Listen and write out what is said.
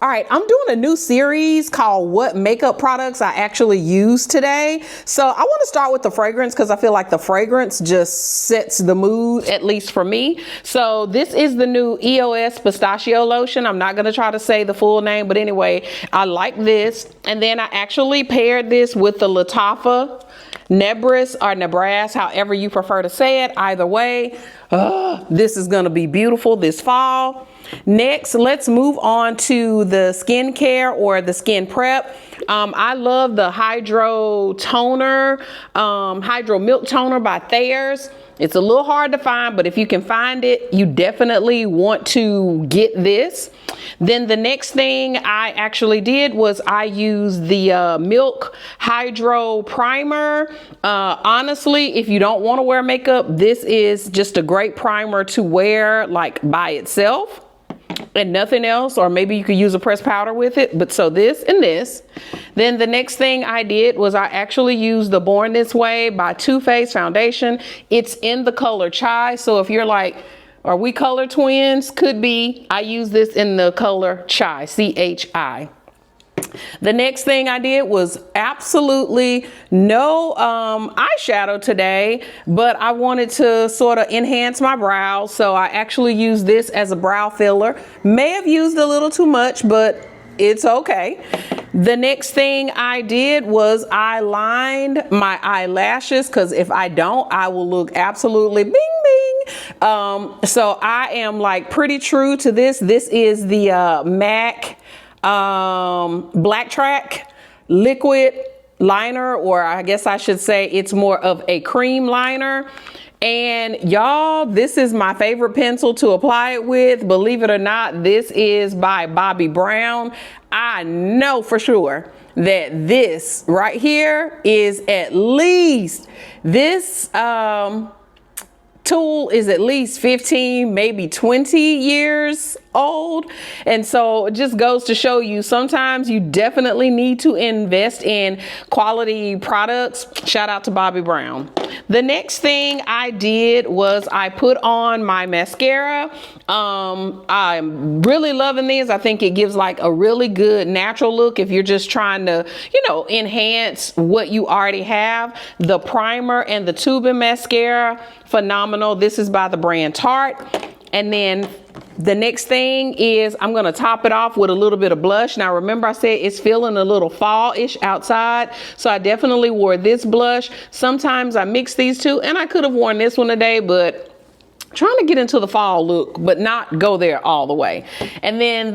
All right, I'm doing a new series called What Makeup Products I Actually Use Today. So I want to start with the fragrance because I feel like the fragrance just sets the mood, at least for me. So this is the new EOS Pistachio Lotion. I'm not going to try to say the full name, but anyway, I like this. And then I actually paired this with the Lattafa Nebris or Nebras, however you prefer to say it. Either way, this is going to be beautiful this fall. Next, let's move on to the skincare or the skin prep. I love the Hydro Toner, Hydro Milk Toner by Thayers. It's a little hard to find, but if you can find it, you definitely want to get this. Then the next thing I actually did was I used the Milk Hydro Primer. Honestly, if you don't want to wear makeup, this is just a great primer to wear like by itself and nothing else, or maybe you could use a pressed powder with it. But so this and this. Then the next thing I did was I actually used the Born This Way by Too Faced foundation. It's in the color Chai. So if you're like, are we color twins? Could be. I use this in the color Chai, C-H-I. The next thing I did was absolutely no eyeshadow today, but I wanted to sort of enhance my brows. So I actually used this as a brow filler. May have used a little too much, but it's okay. The next thing I did was I lined my eyelashes because if I don't, I will look absolutely bing bing. So I am like pretty true to this. This is the MAC Black Track liquid liner, or I guess I should say it's more of a cream liner. And y'all, this is my favorite pencil to apply it with. Believe it or not, this is by Bobbi Brown. I know for sure that this right here is at least, this tool is at least 15, maybe 20 years old. And so it just goes to show you, sometimes you definitely need to invest in quality products. Shout out to Bobbi Brown. The next thing I did was I put on my mascara. I'm really loving these. I think it gives like a really good natural look if you're just trying to, you know, enhance what you already have. The primer and the tubing mascara, phenomenal. This is by the brand Tarte. And then the next thing is I'm going to top it off with a little bit of blush. Now, remember I said it's feeling a little fall-ish outside. So I definitely wore this blush. Sometimes I mix these two, and I could have worn this one today, but trying to get into the fall look, but not go there all the way. And then